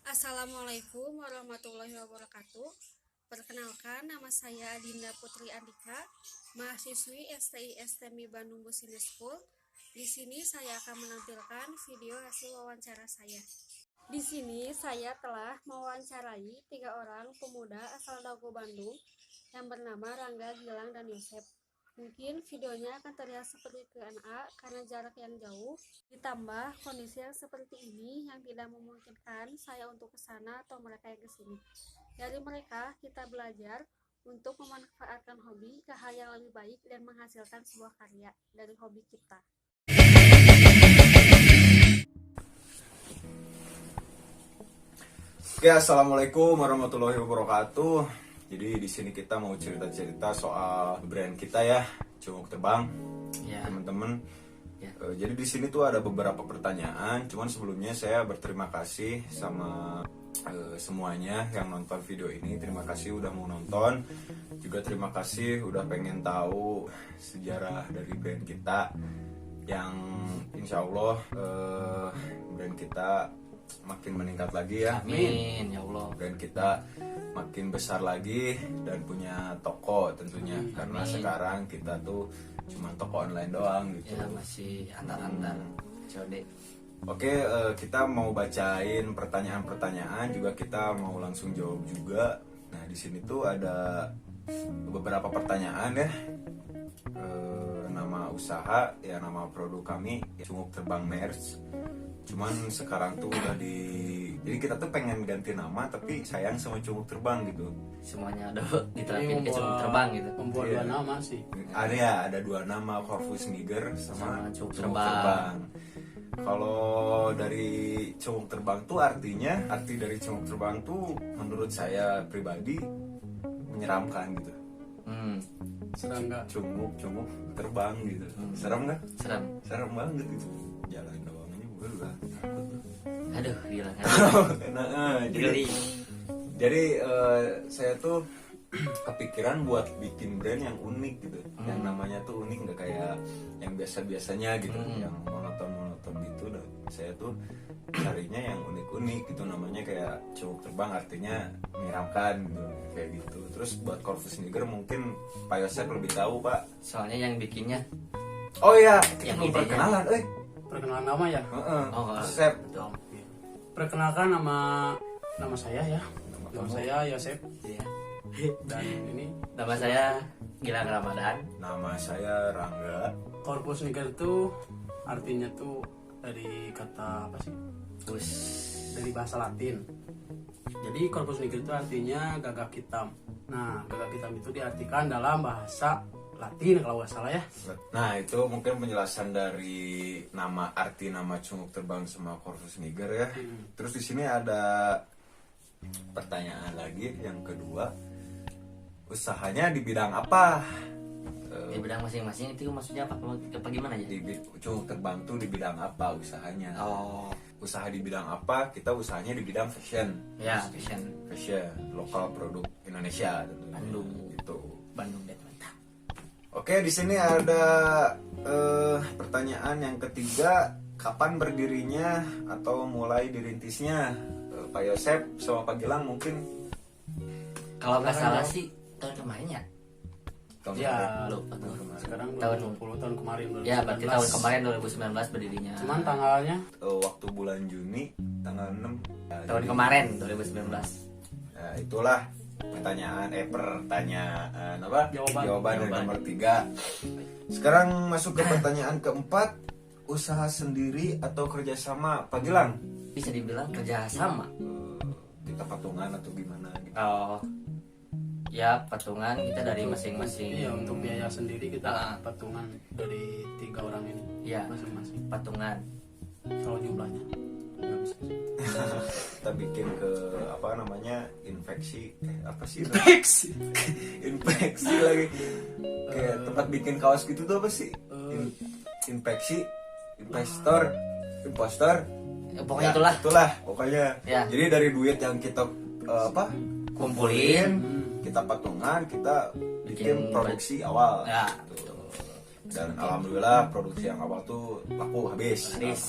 Assalamualaikum warahmatullahi wabarakatuh. Perkenalkan, nama saya Dinda Putri Andika, mahasiswi STI STMI Bandung Business School. Di sini saya akan menampilkan video hasil wawancara saya. Di sini saya telah mewawancarai 3 orang pemuda asal Dago Bandung yang bernama Rangga, Gilang, dan Yosep. Mungkin videonya akan terlihat seperti Q&A karena jarak yang jauh, ditambah kondisi yang seperti ini yang tidak memungkinkan saya untuk ke sana atau mereka yang ke sini. Dari mereka kita belajar untuk memanfaatkan hobi ke hal yang lebih baik dan menghasilkan sebuah karya dari hobi kita. Oke, assalamualaikum warahmatullahi wabarakatuh. Jadi di sini kita mau cerita-cerita soal brand kita ya, Cunguk Terbang, teman-teman. Jadi di sini tuh ada beberapa pertanyaan. Cuman sebelumnya saya berterima kasih sama semuanya yang nonton video ini. Terima kasih udah mau nonton. Juga terima kasih udah pengen tahu sejarah dari brand kita, yang insya Allah brand kita makin meningkat lagi ya. Amin ya Allah. Brand kita makin besar lagi dan punya toko tentunya. Karena sekarang kita tuh cuma toko online doang gitu. Ya masih antar-antar COD. Oke, kita mau bacain pertanyaan-pertanyaan, juga kita mau langsung jawab juga. Nah, di sini tuh ada beberapa pertanyaan ya. Nama usaha ya, nama produk kami Cunguk Terbang Merch. Cuman sekarang tuh udah jadi kita tuh pengen ganti nama tapi sayang sama Cunguk Terbang gitu. Semuanya ada diterapin ke Cunguk Terbang gitu. Membuat dua nama sih. Ada 2 nama, Corvus Niger sama Cunguk Cunguk Terbang. Terbang. Kalau dari Cunguk Terbang tuh arti dari Cunguk Terbang tuh menurut saya pribadi menyeramkan gitu. Serang nggak? Cunguk terbang gitu. Serem nggak? Serem. Banget gitu. Jalan doangnya gue udah takut. Aduh gila kan. Jadi saya tuh kepikiran buat bikin brand yang unik gitu. Yang namanya tuh unik, nggak kayak yang biasa-biasanya gitu, yang monoton gitu. Dan saya tuh carinya yang unik-unik gitu, namanya kayak Cunguk Terbang, artinya menyeramkan gitu, kayak gitu. Terus buat Corvus Niger mungkin Pak Yosep lebih tahu, Pak. Soalnya yang bikinnya. Oh iya, kita Yang belum idenya. perkenalan, Perkenalan nama ya. Oh Yosep. betul. Perkenalkan nama saya ya. Nama saya Yosep Iya. dan ini Nama saya Gilang Ramadan. Nama saya Rangga. Corpus Niger tuh artinya tuh dari kata apa sih? Terus Dari bahasa Latin. Jadi Corpus Niger itu artinya gagak hitam. Nah, gagak hitam itu diartikan dalam bahasa Latin kalau nggak salah ya. Nah, itu mungkin penjelasan dari arti nama Cunguk Terbang sama Corvus Niger ya. Terus di sini ada pertanyaan lagi yang kedua. Usahanya di bidang apa? di bidang masing-masing itu maksudnya apa gimana ya? Cunguk Terbang tuh di bidang apa usahanya? Oh Usaha di bidang apa? Kita usahanya di bidang fashion. ya fashion Lokal produk Indonesia tentunya. Bandung. Gitu. Bandung dan mantap. Oke, di sini ada pertanyaan yang ketiga, kapan berdirinya atau mulai dirintisnya? Pak Yosep sama Pak Gilang mungkin Kalau nggak salah sih tahun kemarin ya. Ya, Lupa tuh. sekarang Tahun 20 tahun kemarin. Ya berarti tahun 2019. kemarin 2019 berdirinya. Cuman tanggalnya waktu bulan Juni tanggal 6 tahun kemarin 2019. Nah, itulah pertanyaan apa? Jawaban. Dari nomor 3. Sekarang masuk ke pertanyaan keempat, usaha sendiri atau kerjasama, Pak Gilang? Bisa dibilang kerjasama. Kita patungan atau gimana gitu? Oh, ya patungan kita dari masing-masing. iya, untuk biaya sendiri kita patungan dari 3 orang ini Ya, masing-masing. patungan. Kalau jumlahnya nggak bisa sih. Kita bikin ke infeksi apa sih? Infeksi. Infeksi lagi. Kayak tempat bikin kaos gitu tuh apa sih? Infeksi, impostor. Ya, pokoknya Ya, itulah pokoknya. Ya. Jadi dari duit yang kita Kumpulin. kita patungan, kita bikin Bikin produksi awal. Ya, Gitu. Dan alhamdulillah produksi yang awal tuh laku habis. Habis.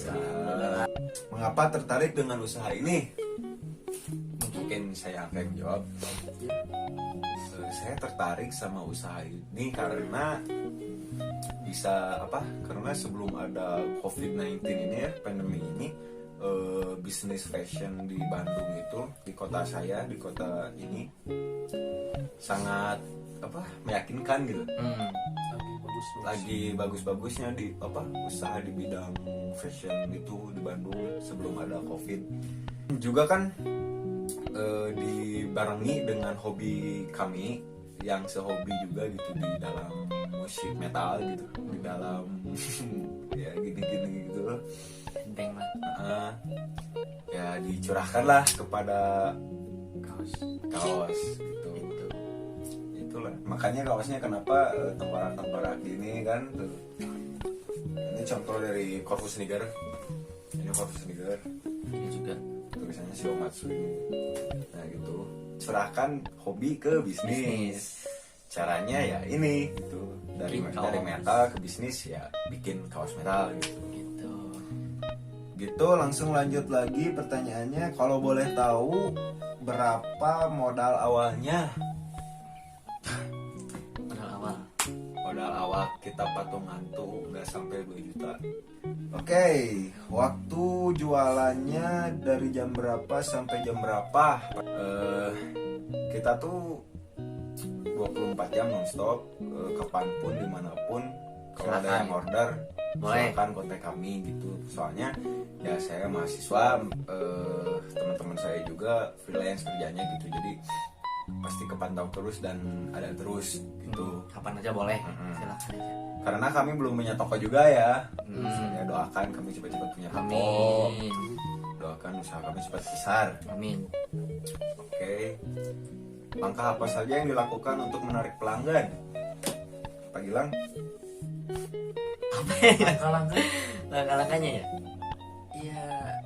Alhamdulillah. Mengapa tertarik dengan usaha ini? ini saya akan jawab. Saya tertarik sama usaha ini karena karena sebelum ada COVID-19 ini ya, pandemi ini, bisnis fashion di Bandung itu, di kota saya, di kota ini sangat meyakinkan gitu. Lagi bagus-bagusnya di usaha di bidang fashion itu di Bandung sebelum ada COVID. Juga kan dibarengi dengan hobi kami yang sehobi juga gitu di dalam musik metal gitu, di dalam ya gini-gini gitu. Ya dicurahkanlah kepada kaos gitu. Itulah makanya kaosnya kenapa tengkorak-tengkorak gini kan tuh. Ini contoh dari Corvus Niger. Ini Corvus Niger. Ini juga tulisannya Shiomatsu ini. Nah gitu, curahkan hobi ke bisnis. Caranya ya ini gitu, dari metal ke bisnis ya bikin kaos metal gitu. Langsung lanjut lagi pertanyaannya, kalau boleh tahu berapa modal awalnya? Modal awal kita patungan tuh nggak sampai 2 juta. Oke, waktu jualannya dari jam berapa sampai jam berapa? Kita tuh 24 jam nonstop, kapanpun, dimanapun. Kalau ada yang order, silakan kontak kami gitu. Soalnya ya saya mahasiswa, teman-teman saya juga freelance kerjanya gitu. Jadi pasti kepantau terus dan ada terus gitu. Kapan aja boleh, silakan aja. Karena kami belum punya toko juga ya. Ya doakan kami cepat-cepat punya toko. Amin. Doakan usaha kami cepat besar. Amin. Oke. Langkah apa saja yang dilakukan untuk menarik pelanggan? Pak Gilang? Apa ya? Langkah-langkahnya ya? Iya,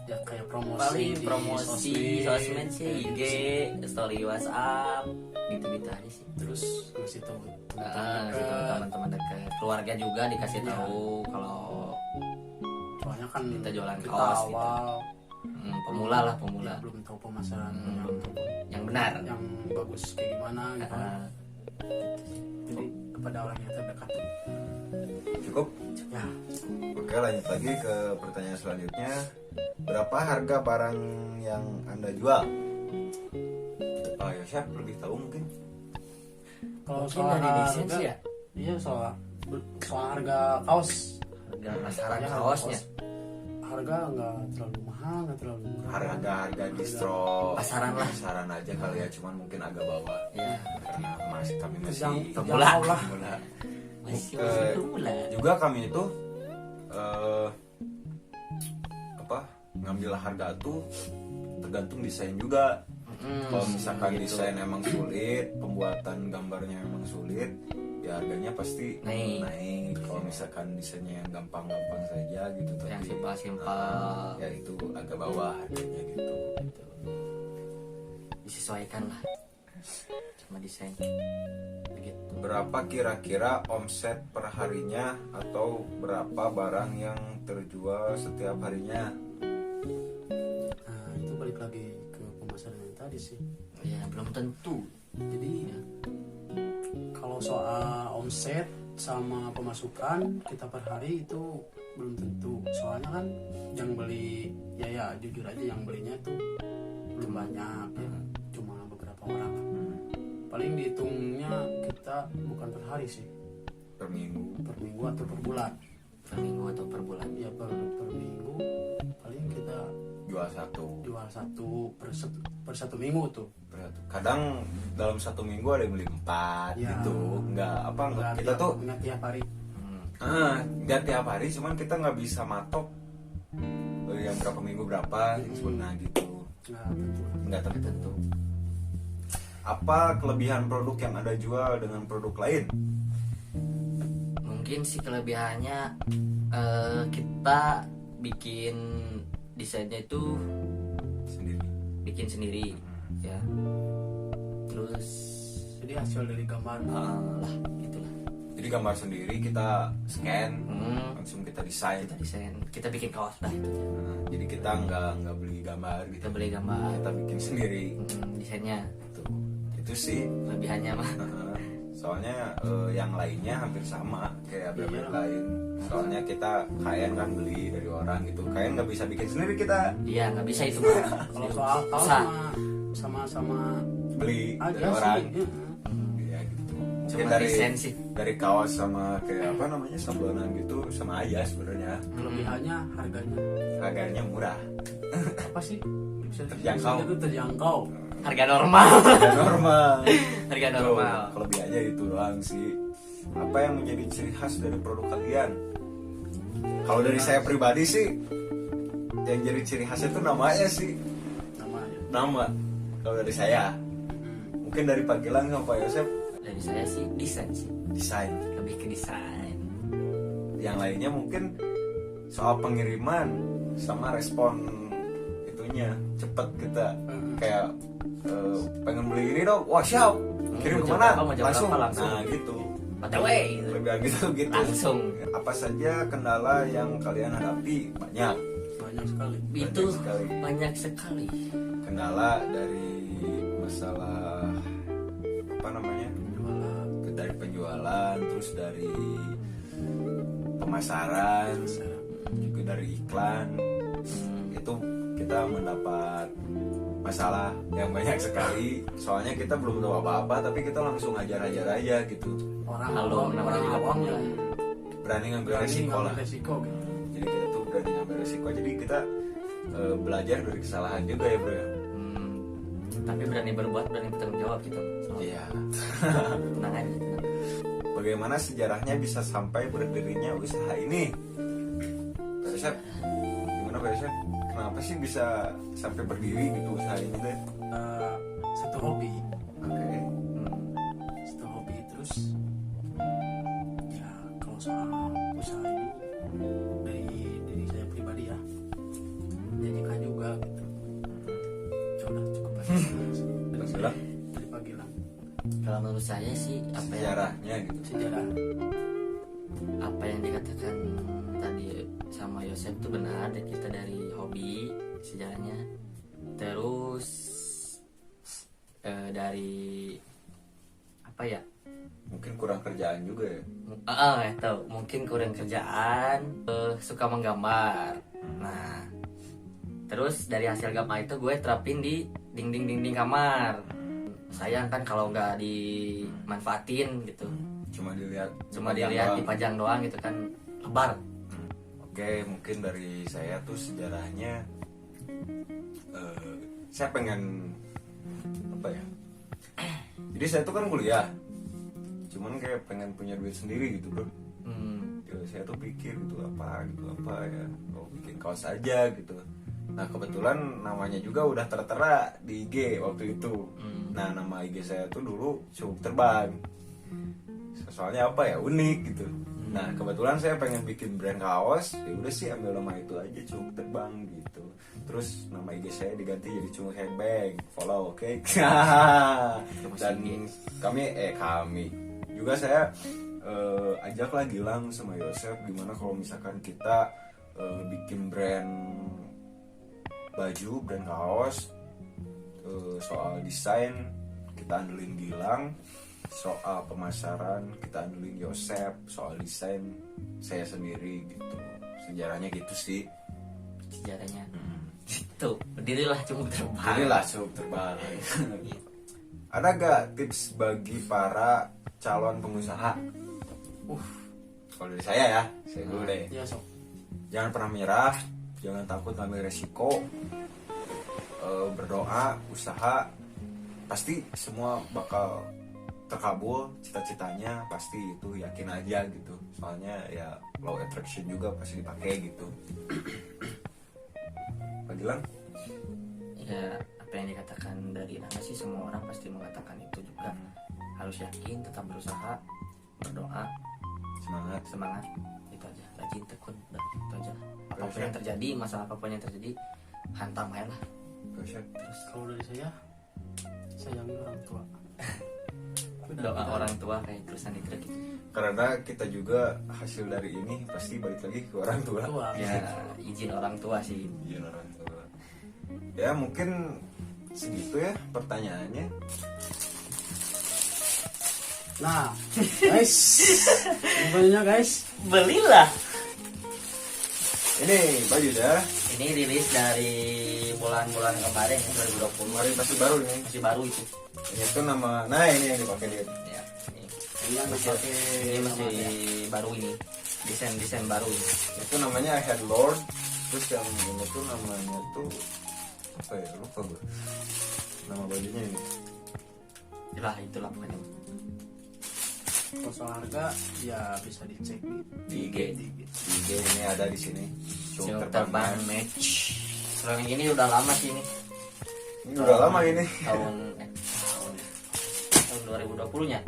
ya kayak promosi, paling promosi sosmed sih, IG, story WhatsApp, gitu-gitu aja sih. Terus ngasih tahu teman-teman dekat, keluarga juga dikasih tahu kalau soalnya kan kita jualan kita kaos awal gitu. Pemula lah, pemula. Ya, belum tahu pemasaran yang benar, yang bagus kayak gimana gitu. Jadi kepada orang yang terdekat. Cukup? Ya. Oke, lanjut lagi ke pertanyaan selanjutnya. Berapa harga barang yang Anda jual? Ya siapa lebih tahu mungkin? Kalau mungkin soal dari harga, desain sih ya? Iya, soal harga kaos. Harga pasaran Ya, kaosnya. Harga nggak terlalu mahal, nggak terlalu murah. Harga distro Pasaran lah. Pasaran aja kali ya, cuman mungkin agak bawah. Ya. Karena kami masih pemula. Masih pemula. Juga kami itu ngambil harga tuh tergantung desain juga. Kalau misalkan gitu. desain emang sulit, pembuatan gambarnya emang sulit, ya harganya pasti naik. Kalau misalkan desainnya yang gampang-gampang saja gitu, tapi yang simpel-simpel, ya itu agak bawah harganya gitu. Disesuaikan lah sama desain. Begitu. Berapa kira-kira omset per harinya atau berapa barang yang terjual setiap harinya? Nah, itu balik lagi ke pemasaran yang tadi sih. Ya belum tentu. Jadi kalau soal omset sama pemasukan kita per hari itu belum tentu. Soalnya kan yang beli ya jujur aja yang belinya tuh belum banyak ya, cuma beberapa orang. Paling dihitungnya kita bukan per hari sih, Per minggu atau per bulan. Per minggu atau per bulan? Ya per minggu paling kita jual satu per satu minggu tuh. Kadang dalam satu minggu ada yang beli 4 Ya. gitu. Enggak kita tuh nggak tiap hari. Nggak tiap hari, cuman kita nggak bisa matok yang berapa minggu berapa sebenarnya gitu. Nggak tertentu. Apa kelebihan produk yang Anda jual dengan produk lain? Mungkin sih kelebihannya kita bikin desainnya itu bikin sendiri ya. Terus Jadi hasil dari gambar lah gitulah. Jadi gambar sendiri kita scan langsung kita desain. Kita bikin kaos lah itu. Nah, jadi kita nggak beli gambar gitu. Kita beli gambar, kita bikin sendiri. Desainnya itu sih kelebihannya mah. Soalnya yang lainnya hampir sama kayak brand lain. Soalnya kita kain kan beli dari orang gitu, kain nggak bisa bikin sendiri kita. Iya, nggak bisa itu mah. Kalau soal kaos sama beli aja dari orang. sih. Iya gitu. Cuma Mungkin desain sih. dari kaos sama kayak apa namanya sablonan gitu sama aja sebenarnya. Kelebihannya Harganya murah. apa sih? Bisa Terjangkau. itu terjangkau. Harga normal. Normal. Harga normal. Kelebihannya itu doang sih. Apa yang menjadi ciri khas dari produk kalian? Kalau dari saya pribadi sih, yang jadi ciri khasnya itu namanya sih. Nama. Kalau dari saya, mungkin dari Pak Gilang sama Pak Yosef. Dari saya sih desain sih. Desain. Lebih ke desain. Yang lainnya mungkin soal pengiriman sama respon itunya cepet kita kayak pengen beli ini dong, wah siap, kirim kemana langsung. Nah gitu. Otw Lebih gitu. langsung. Apa saja kendala yang kalian hadapi? Banyak sekali. Itu banyak sekali. Kendala dari masalah apa namanya? Dari penjualan, terus dari pemasaran, juga dari iklan. Itu kita mendapat masalah yang banyak sekali. Soalnya kita belum tahu apa-apa, tapi kita langsung ajar-ajar aja gitu. Orang awam yang berani ngambil resiko lah. Gitu. Jadi kita tuh berani ngambil resiko. Jadi kita belajar dari kesalahan juga ya bro ya. Tapi berani berbuat, berani bertanggung jawab gitu. Iya. Tenang aja. Bagaimana sejarahnya bisa sampai berdirinya usaha ini? Pak Yosef, gimana Pak Yosef? Kenapa sih bisa sampai berdiri gitu usaha ini deh? Satu hobi. Oke. Satu hobi terus ya kalau soal usaha ini dari diri saya pribadi ya jadikan juga gitu. Ya udah cukup aja. Dari pagi lah. Kalau menurut saya sih Sejarahnya gitu. Sejarah. Apa yang dikatakan tadi sama Yosef itu benar. Kita dari hobi sejarahnya, terus dari apa ya, Mungkin kurang kerjaan juga ya. tahu mungkin kurang kerjaan, suka menggambar. Nah terus dari hasil gambar itu gue terapin di dinding kamar. Sayang kan kalau nggak dimanfaatin gitu, Cuma dilihat doang. dipajang doang gitu kan, lebar. Oke, mungkin dari saya tuh sejarahnya saya pengen apa ya? Jadi saya tuh kan kuliah, cuman kayak pengen punya duit sendiri gitu bro. Ya, saya tuh pikir gitu apa ya, bikin kaos aja gitu. Nah kebetulan namanya juga udah tertera di IG waktu itu. Nah nama IG saya tuh dulu Cubuk Terbang. Soalnya apa ya, unik gitu. Nah kebetulan saya pengen bikin brand kaos, ya udah sih ambil nama itu aja, Cubuk Terbang gitu. Terus nama IG saya diganti jadi Cunguk Headbang, follow, oke? Dan kami juga saya ajaklah Gilang sama Yosef, gimana kalau misalkan kita bikin brand baju, brand kaos, soal desain kita andelin Gilang, soal pemasaran kita andelin Yosef, soal desain saya sendiri gitu. Sejarahnya gitu sih. Sejarahnya itu berdirilah Cubuk Terbang. Berdirilah Cubuk Terbang. Ada gak tips bagi para calon pengusaha? Kalau dari saya ya, saya dulu deh. Ya, sok. Jangan pernah menyerah, jangan takut ngambil resiko, berdoa, usaha, pasti semua bakal terkabul. Cita-citanya pasti itu, yakin aja gitu. Soalnya ya law attraction juga pasti dipakai gitu. Pak Gilang? Ya apa yang dikatakan dari nama sih, semua orang pasti mengatakan itu juga. Harus yakin, tetap berusaha, berdoa, semangat, itu aja. Rajin, tekun, udah itu aja. Apapun yang terjadi, masalah apapun yang terjadi, hantam aja lah. Terus kalau dari saya sayangi orang tua. doa orang tua kayak tulisan di truk gitu. Karena kita juga hasil dari ini pasti balik lagi ke orang tua. Ya izin orang tua sih. Izin orang tua. Ya mungkin segitu ya pertanyaannya. Nah, guys, pokoknya guys, Belilah. Ini baju dah. Ini rilis dari bulan-bulan kemarin ya, 2020. Kemarin masih baru nih. Masih baru itu. Ini tuh nama. Nah ini yang dipakai dia. Ya, ini. ini yang dipakai Ini masih sama baru ini. Desain baru ini. Itu namanya Headlord. Terus yang ini tuh namanya tuh apa ya, lupa gue. Nama bajunya ini. Itulah pokoknya. Kalau soal harga ya bisa dicek Di IG. Di IG ini ada di sini. Cuma terbang match. Kalau yang ini udah lama sih ini. Ini udah lama ini. Tahun 2020 nya.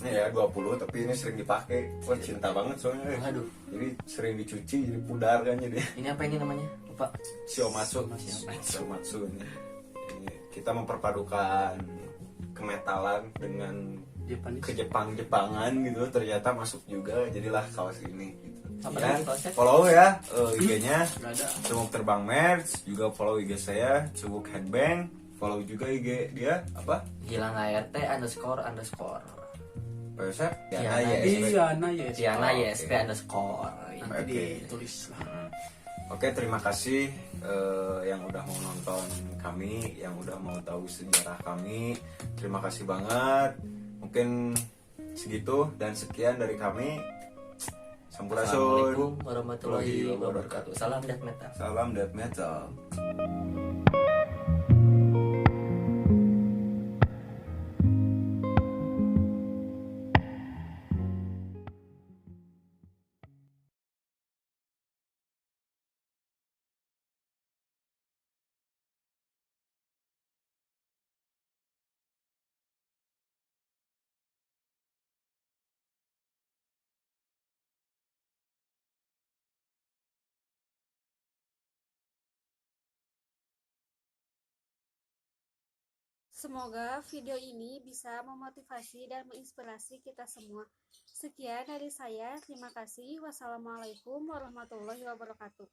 Ini ya 20 tapi ini sering dipakai. Wah cinta banget soalnya. Aduh. Jadi sering dicuci jadi pudar kan jadi. Ini apa ini namanya? Lupa. Shiomatsu ini. Ini kita memperpadukan kemetalan dengan Jepang-Jepangan gitu, ternyata masuk juga, jadilah kaos ini gitu. Apa Ya, lagi kaosnya? follow ya IG-nya nggak ada. Cubuk Terbang Merch, juga follow IG saya Cubuk Headbang, follow juga IG dia apa? Gilang ART __. Website Diana Diana YSP. Diana YSP _. Nanti Oke. ditulis lah. Oke, terima kasih yang udah mau nonton kami, yang udah mau tahu sejarah kami. Terima kasih banget. Mungkin segitu dan sekian dari kami. Sampurasun. Assalamualaikum warahmatullahi wabarakatuh. Salam death metal. Salam death metal. Semoga video ini bisa memotivasi dan menginspirasi kita semua. Sekian dari saya, terima kasih. Wassalamualaikum warahmatullahi wabarakatuh.